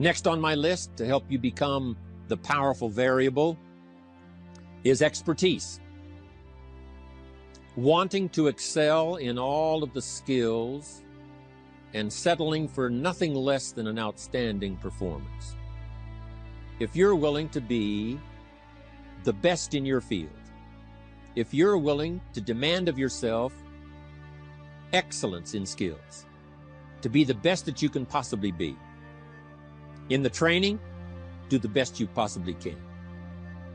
Next on my list to help you become the powerful variable is expertise. Wanting to excel in all of the skills and settling for nothing less than an outstanding performance. If you're willing to be the best in your field, if you're willing to demand of yourself excellence in skills, to be the best that you can possibly be. In the training, do the best you possibly can.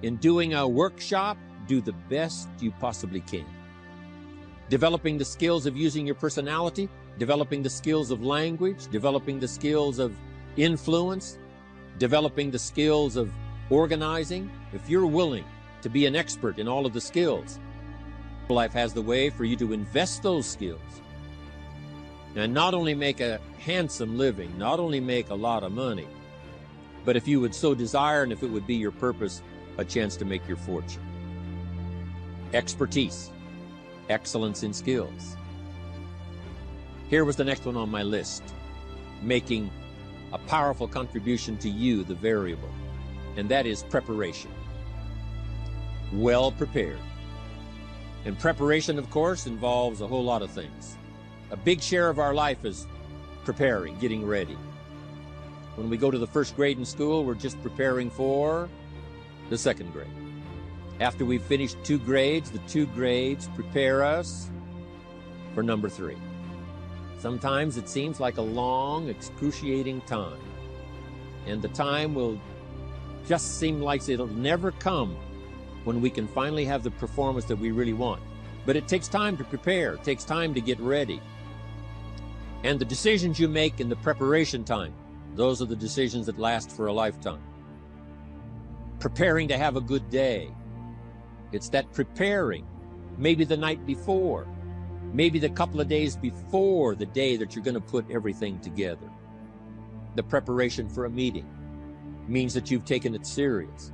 In doing a workshop, do the best you possibly can. Developing the skills of using your personality, developing the skills of language, developing the skills of influence, developing the skills of organizing. If you're willing to be an expert in all of the skills, life has the way for you to invest those skills and not only make a handsome living, not only make a lot of money, but if you would so desire and if it would be your purpose, a chance to make your fortune. Expertise, excellence in skills. Here was the next one on my list, making a powerful contribution to you, the variable, and that is preparation. Well prepared. And preparation, of course, involves a whole lot of things. A big share of our life is preparing, getting ready. When we go to the first grade in school, we're just preparing for the second grade. After we've finished 2 grades, the 2 grades prepare us for number 3. Sometimes it seems like a long, excruciating time. And the time will just seem like it'll never come when we can finally have the performance that we really want. But it takes time to prepare, it takes time to get ready. And the decisions you make in the preparation time, those are the decisions that last for a lifetime. Preparing to have a good day. It's that preparing, maybe the night before, maybe the couple of days before the day that you're going to put everything together. The preparation for a meeting means that you've taken it serious.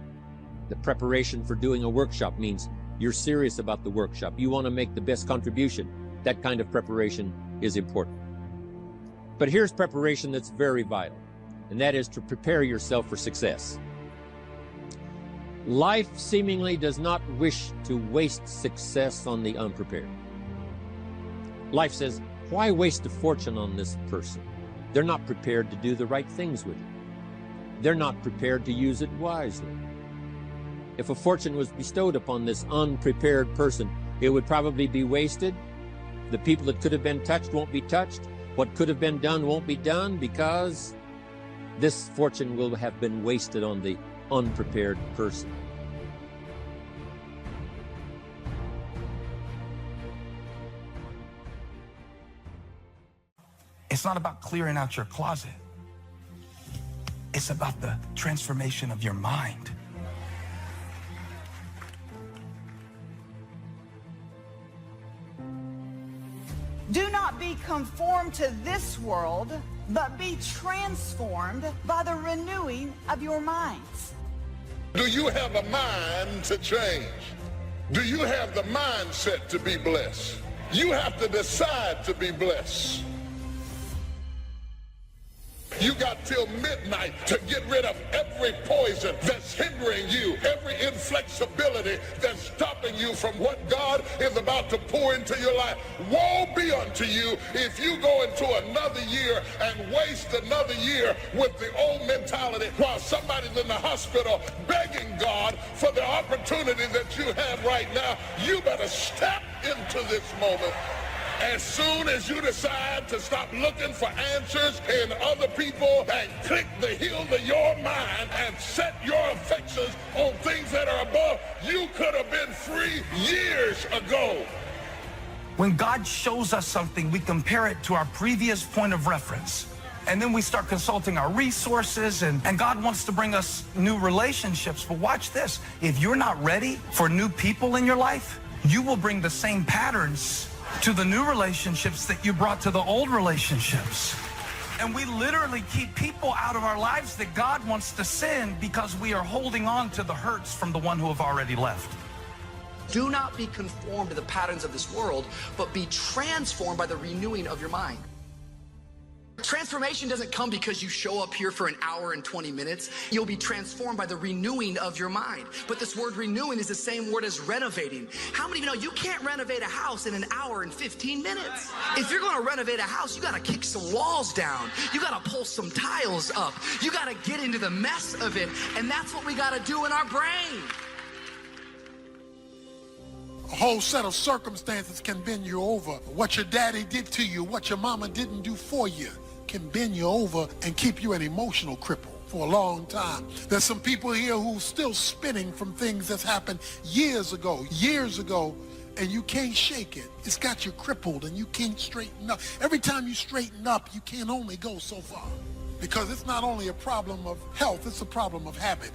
The preparation for doing a workshop means you're serious about the workshop. You want to make the best contribution. That kind of preparation is important. But here's preparation that's very vital, and that is to prepare yourself for success. Life seemingly does not wish to waste success on the unprepared. Life says, why waste a fortune on this person? They're not prepared to do the right things with it. They're not prepared to use it wisely. If a fortune was bestowed upon this unprepared person, it would probably be wasted. The people that could have been touched won't be touched. What could have been done won't be done because this fortune will have been wasted on the unprepared person. It's not about clearing out your closet. It's about the transformation of your mind. Do not be conformed to this world, but be transformed by the renewing of your minds. Do you have a mind to change? Do you have the mindset to be blessed? You have to decide to be blessed. You got till midnight to get rid of every poison that's hindering you, every inflexibility that's stopping you from what God is about to pour into your life. Woe be unto you if you go into another year and waste another year with the old mentality while somebody's in the hospital begging God for the opportunity that you have right now. You better step into this moment. As soon as you decide to stop looking for answers in other people and click the heel of your mind and set your affections on things that are above, you could have been free years ago. When God shows us something, we compare it to our previous point of reference. And then we start consulting our resources, and God wants to bring us new relationships. But watch this. If you're not ready for new people in your life, you will bring the same patterns to the new relationships that you brought to the old relationships. And we literally keep people out of our lives that God wants to send because we are holding on to the hurts from the one who have already left. Do not be conformed to the patterns of this world, but be transformed by the renewing of your mind. Transformation doesn't come because you show up here for an hour and 20 minutes. You'll be transformed by the renewing of your mind. But this word renewing is the same word as renovating. How many of you know you can't renovate a house in an hour and 15 minutes? If you're going to renovate a house, you got to kick some walls down. You got to pull some tiles up. You got to get into the mess of it. And that's what we got to do in our brain. A whole set of circumstances can bend you over. What your daddy did to you, what your mama didn't do for you, can bend you over and keep you an emotional cripple for a long time. There's some people here who's still spinning from things that's happened years ago, and you can't shake it. It's got you crippled and you can't straighten up. Every time you straighten up, you can only go so far. Because it's not only a problem of health, it's a problem of habit.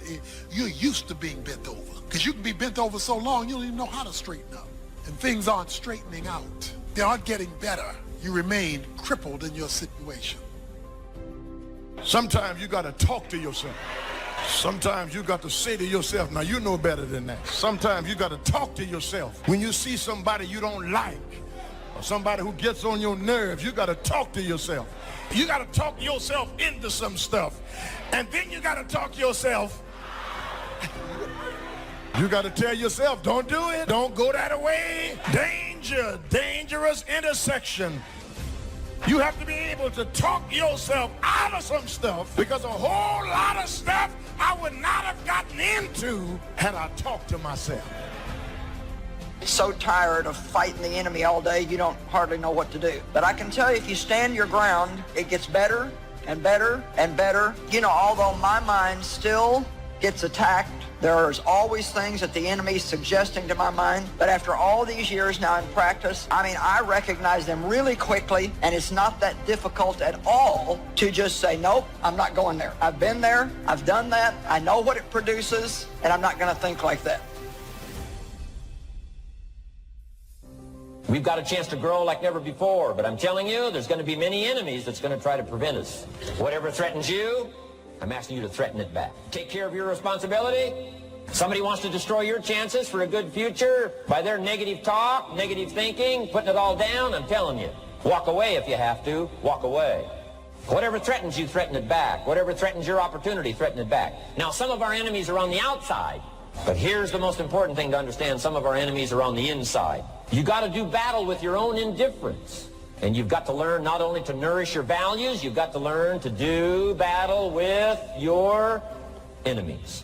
You're used to being bent over. Because you can be bent over so long, you don't even know how to straighten up. And things aren't straightening out. They aren't getting better. You remain crippled in your situation. Sometimes you got to talk to yourself. Sometimes you got to say to yourself, now you know better than that. Sometimes you got to talk to yourself. When you see somebody you don't like, or somebody who gets on your nerves, you got to talk to yourself. You got to talk yourself into some stuff. And then you got to talk yourself. You got to tell yourself, don't do it. Don't go that way. Danger, dangerous intersection. You have to be able to talk yourself out of some stuff, because a whole lot of stuff I would not have gotten into had I talked to myself. So tired of fighting the enemy all day, you don't hardly know what to do. But I can tell you, if you stand your ground, it gets better and better and better. You know, although my mind still gets attacked, there's always things that the enemy's suggesting to my mind. But after all these years now in practice, I recognize them really quickly, and it's not that difficult at all to just say, nope, I'm not going there. I've been there, I've done that, I know what it produces, and I'm not going to think like that. We've got a chance to grow like never before, but I'm telling you, there's going to be many enemies that's going to try to prevent us. Whatever threatens you, I'm asking you to threaten it back. Take care of your responsibility. Somebody wants to destroy your chances for a good future by their negative talk, negative thinking, putting it all down. I'm telling you, walk away if you have to. Walk away. Whatever threatens you, threaten it back. Whatever threatens your opportunity, threaten it back. Now, some of our enemies are on the outside, but here's the most important thing to understand. Some of our enemies are on the inside. You got to do battle with your own indifference. And you've got to learn not only to nourish your values, you've got to learn to do battle with your enemies.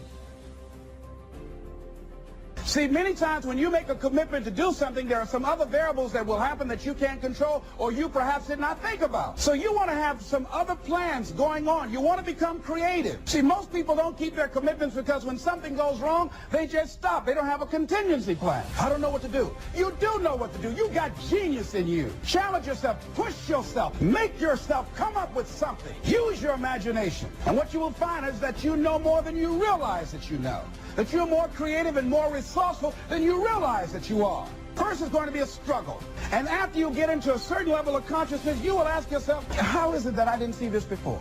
See, many times when you make a commitment to do something, there are some other variables that will happen that you can't control, or you perhaps did not think about. So you want to have some other plans going on. You want to become creative. See, most people don't keep their commitments because when something goes wrong, they just stop. They don't have a contingency plan. I don't know what to do. You do know what to do. You got genius in you. Challenge yourself. Push yourself. Make yourself come up with something. Use your imagination. And what you will find is that you know more than you realize that you know. That you're more creative and more resourceful than you realize that you are. First is going to be a struggle. And after you get into a certain level of consciousness, you will ask yourself, how is it that I didn't see this before?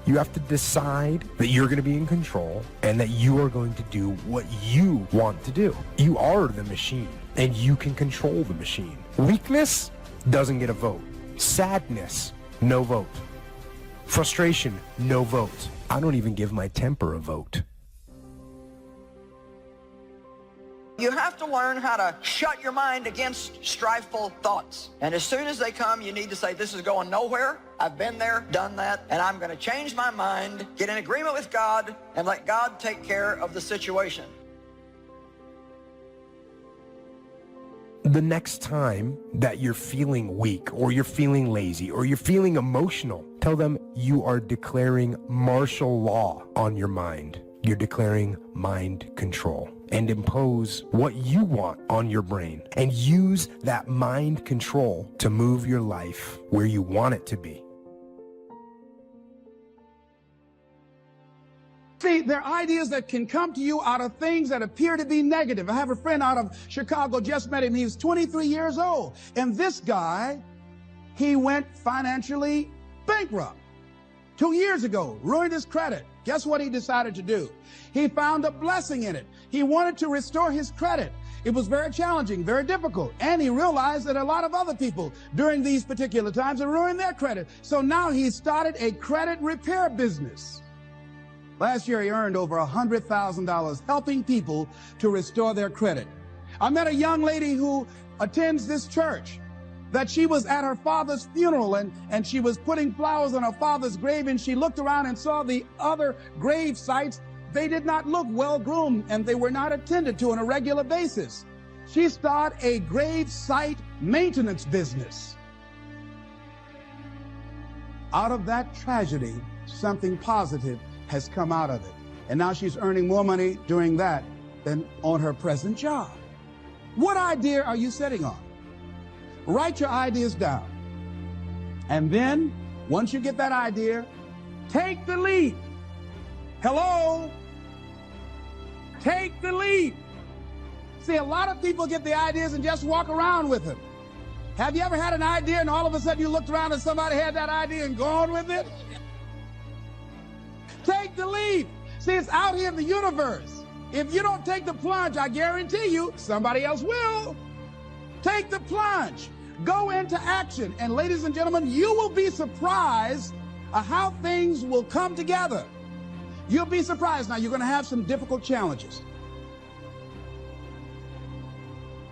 You have to decide that you're going to be in control and that you are going to do what you want to do. You are the machine, and you can control the machine. Weakness doesn't get a vote. Sadness, no vote. Frustration, no vote. I don't even give my temper a vote. You have to learn how to shut your mind against strifeful thoughts. And as soon as they come, you need to say, this is going nowhere. I've been there, done that, and I'm going to change my mind, get in agreement with God, and let God take care of the situation. The next time that you're feeling weak, or you're feeling lazy, or you're feeling emotional, tell them you are declaring martial law on your mind. You're declaring mind control, and impose what you want on your brain, and use that mind control to move your life where you want it to be. See, there are ideas that can come to you out of things that appear to be negative. I have a friend out of Chicago, just met him. He was 23 years old. And this guy, he went financially bankrupt 2 years ago, ruined his credit. Guess what he decided to do? He found a blessing in it. He wanted to restore his credit. It was very challenging, very difficult. And he realized that a lot of other people during these particular times are ruining their credit. So now he started a credit repair business. Last year, he earned over $100,000 helping people to restore their credit. I met a young lady who attends this church, that she was at her father's funeral and she was putting flowers on her father's grave, and she looked around and saw the other grave sites. They did not look well groomed and they were not attended to on a regular basis. She started a grave site maintenance business. Out of that tragedy, something positive has come out of it. And now she's earning more money doing that than on her present job. What idea are you sitting on? Write your ideas down. And then, once you get that idea, take the leap. Hello? Take the leap. See, a lot of people get the ideas and just walk around with them. Have you ever had an idea and all of a sudden you looked around and somebody had that idea and gone with it? Take the leap. See, it's out here in the universe. If you don't take the plunge, I guarantee you, somebody else will. Take the plunge. Go into action. And ladies and gentlemen, you will be surprised at how things will come together. You'll be surprised. Now, you're going to have some difficult challenges.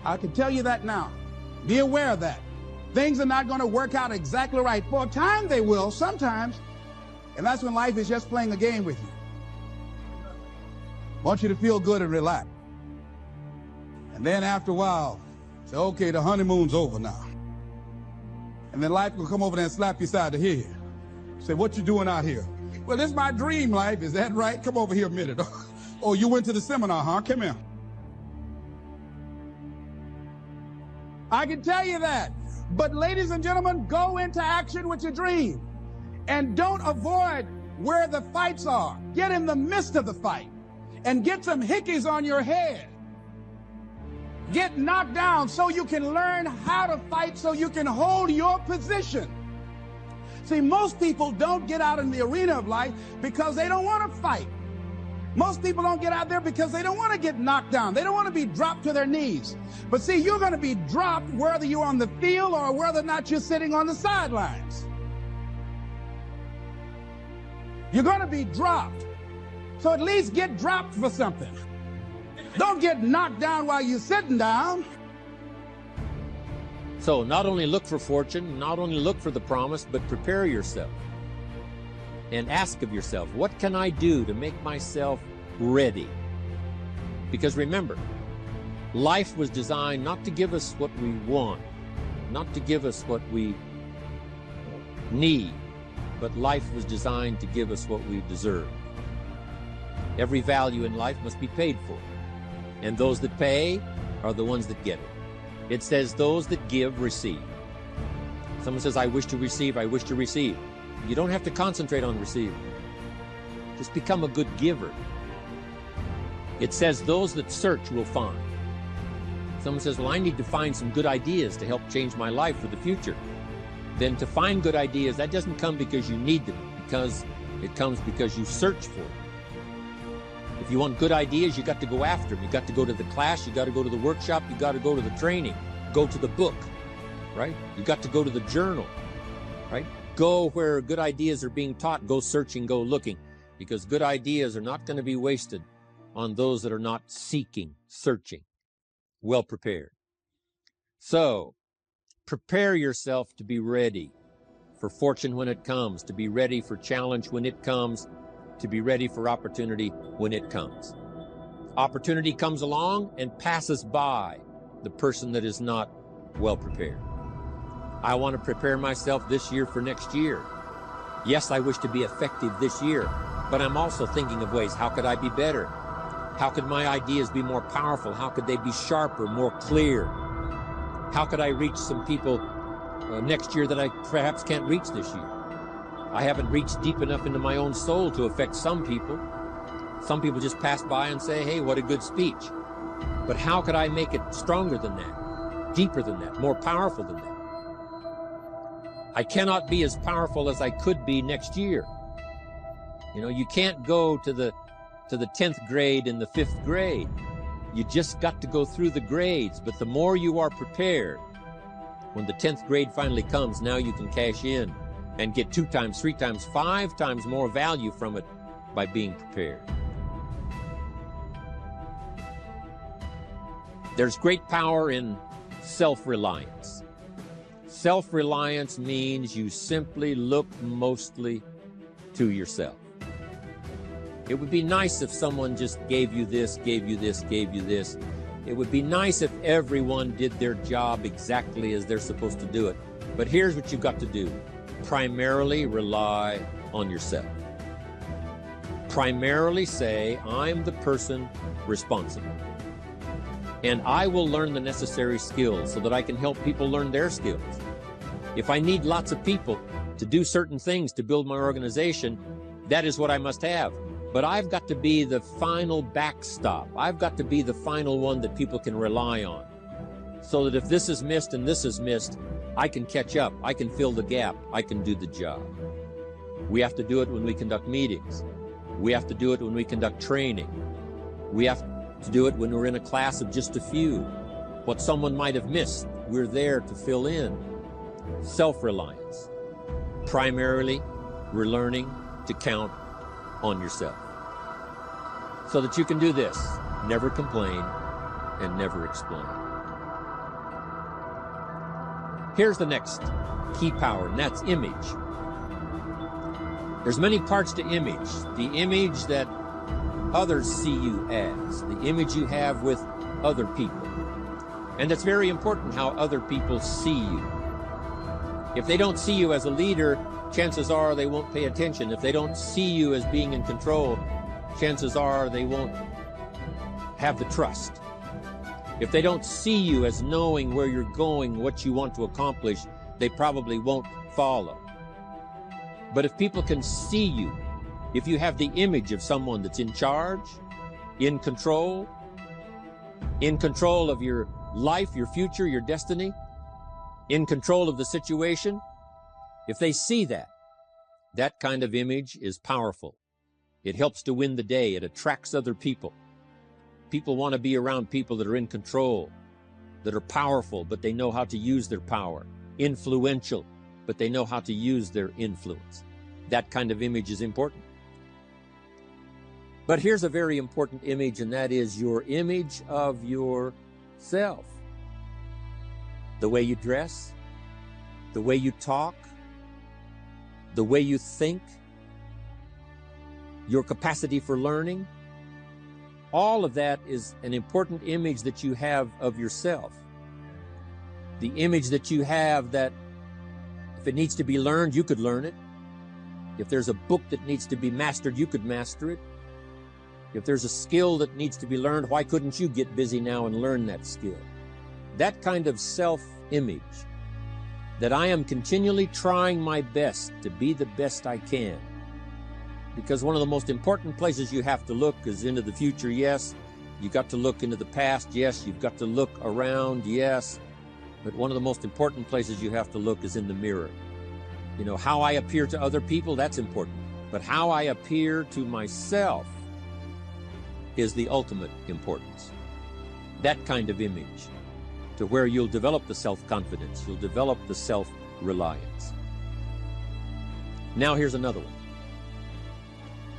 I can tell you that now. Be aware of that. Things are not going to work out exactly right. For a time, they will, sometimes. And that's when life is just playing a game with you. I want you to feel good and relax. And then after a while, say, okay, the honeymoon's over now. And then life will come over there and slap you side the head. Say, what you doing out here? Well, this is my dream life. Is that right? Come over here a minute. Oh, you went to the seminar, huh? Come here. I can tell you that. But ladies and gentlemen, go into action with your dream. And don't avoid where the fights are. Get in the midst of the fight. And get some hickeys on your head. Get knocked down so you can learn how to fight, so you can hold your position. See, most people don't get out in the arena of life because they don't want to fight. Most people don't get out there because they don't want to get knocked down. They don't want to be dropped to their knees. But see, you're going to be dropped whether you're on the field or whether or not you're sitting on the sidelines. You're going to be dropped. So at least get dropped for something. Don't get knocked down while you're sitting down. So not only look for fortune, not only look for the promise, but prepare yourself. And ask of yourself, what can I do to make myself ready? Because remember, life was designed not to give us what we want, not to give us what we need, but life was designed to give us what we deserve. Every value in life must be paid for. And those that pay are the ones that get it. It says those that give, receive. Someone says, I wish to receive, I wish to receive. You don't have to concentrate on receiving. Just become a good giver. It says those that search will find. Someone says, well, I need to find some good ideas to help change my life for the future. Then to find good ideas, that doesn't come because you need them, because it comes because you search for them. If you want good ideas, you got to go after them. You got to go to the class, you got to go to the workshop, you got to go to the training, go to the book, right? You got to go to the journal, right? Go where good ideas are being taught, go searching, go looking, because good ideas are not going to be wasted on those that are not seeking, searching, well prepared. So, prepare yourself to be ready for fortune when it comes, to be ready for challenge when it comes, to be ready for opportunity when it comes. Opportunity comes along and passes by the person that is not well prepared. I want to prepare myself this year for next year. Yes, I wish to be effective this year, but I'm also thinking of ways, how could I be better? How could my ideas be more powerful? How could they be sharper, more clear? How could I reach some people next year that I perhaps can't reach this year? I haven't reached deep enough into my own soul to affect some people. Some people just pass by and say, hey, what a good speech. But how could I make it stronger than that, deeper than that, more powerful than that? I cannot be as powerful as I could be next year. You know, you can't go to the 10th grade in the 5th grade. You just got to go through the grades, but the more you are prepared, when the 10th grade finally comes, now you can cash in and get 2 times, 3 times, 5 times more value from it by being prepared. There's great power in self-reliance. Self-reliance means you simply look mostly to yourself. It would be nice if someone just gave you this, gave you this, gave you this. It would be nice if everyone did their job exactly as they're supposed to do it. But here's what you've got to do. Primarily rely on yourself. Primarily say, I'm the person responsible. And I will learn the necessary skills so that I can help people learn their skills. If I need lots of people to do certain things to build my organization, that is what I must have. But I've got to be the final backstop. I've got to be the final one that people can rely on. So that if this is missed and this is missed, I can catch up. I can fill the gap. I can do the job. We have to do it when we conduct meetings. We have to do it when we conduct training. We have to do it when we're in a class of just a few. What someone might have missed, we're there to fill in. Self-reliance. Primarily, we're learning to count on yourself. So that you can do this, never complain and never explain. Here's the next key power, and that's image. There's many parts to image. The image that others see you as, the image you have with other people. And it's very important how other people see you. If they don't see you as a leader, chances are they won't pay attention. If they don't see you as being in control, chances are they won't have the trust. If they don't see you as knowing where you're going, what you want to accomplish, they probably won't follow. But if people can see you, if you have the image of someone that's in charge, in control of your life, your future, your destiny, in control of the situation, if they see that, that kind of image is powerful. It helps to win the day. It attracts other people. People want to be around people that are in control, that are powerful, but they know how to use their power. Influential, but they know how to use their influence. That kind of image is important. But here's a very important image, and that is your image of yourself. The way you dress, the way you talk, the way you think, your capacity for learning, all of that is an important image that you have of yourself. The image that you have that if it needs to be learned, you could learn it. If there's a book that needs to be mastered, you could master it. If there's a skill that needs to be learned, why couldn't you get busy now and learn that skill? That kind of self-image, that I am continually trying my best to be the best I can. Because one of the most important places you have to look is into the future, yes. You've got to look into the past, yes. You've got to look around, yes. But one of the most important places you have to look is in the mirror. You know, how I appear to other people, that's important. But how I appear to myself is the ultimate importance. That kind of image, to where you'll develop the self-confidence, you'll develop the self-reliance. Now here's another one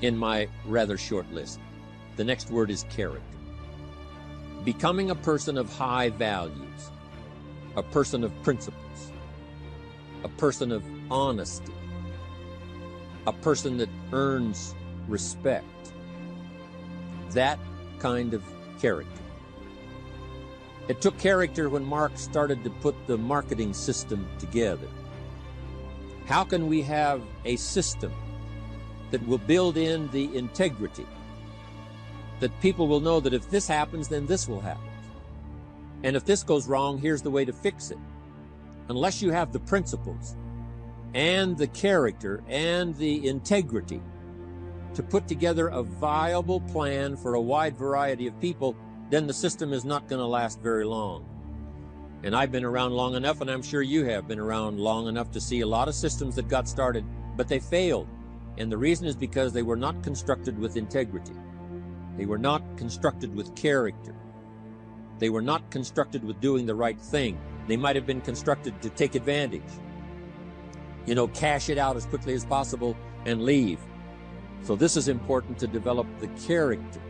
in my rather short list. The next word is character. Becoming a person of high values, a person of principles, a person of honesty, a person that earns respect. That kind of character. It took character when Mark started to put the marketing system together. How can we have a system that will build in the integrity, that people will know that if this happens, then this will happen. And if this goes wrong, here's the way to fix it. Unless you have the principles and the character and the integrity to put together a viable plan for a wide variety of people, then the system is not going to last very long. And I've been around long enough, and I'm sure you have been around long enough to see a lot of systems that got started, but they failed. And the reason is because they were not constructed with integrity. They were not constructed with character. They were not constructed with doing the right thing. They might have been constructed to take advantage. Cash it out as quickly as possible and leave. So this is important to develop the character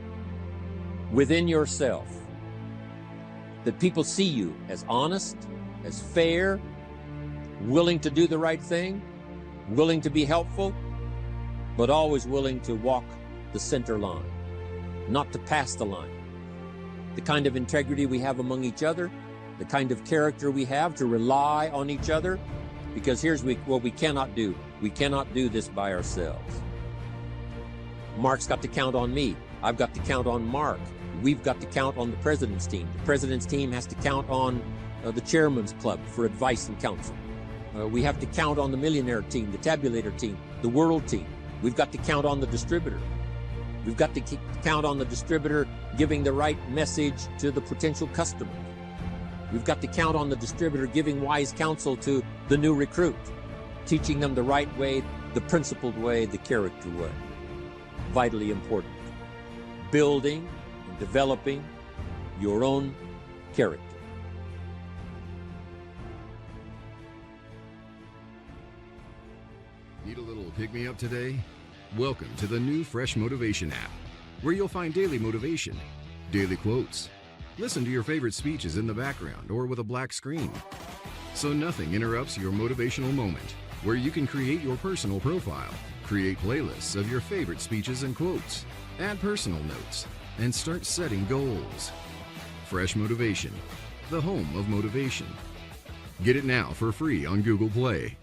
within yourself, that people see you as honest, as fair, willing to do the right thing, willing to be helpful, but always willing to walk the center line, not to pass the line. The kind of integrity we have among each other, the kind of character we have to rely on each other, because here's what we cannot do. We cannot do this by ourselves. Mark's got to count on me. I've got to count on Mark. We've got to count on the president's team. The president's team has to count on the chairman's club for advice and counsel. We have to count on the millionaire team, the tabulator team, the world team. We've got to count on the distributor. We've got to count on the distributor giving the right message to the potential customer. We've got to count on the distributor giving wise counsel to the new recruit, teaching them the right way, the principled way, the character way. Vitally important. Building and developing your own character. Need a little pick-me-up today? Welcome to the new Fresh Motivation app, where you'll find daily motivation, daily quotes. Listen to your favorite speeches in the background or with a black screen, so nothing interrupts your motivational moment, where you can create your personal profile, create playlists of your favorite speeches and quotes, add personal notes, and start setting goals. Fresh Motivation, the home of motivation. Get it now for free on Google Play.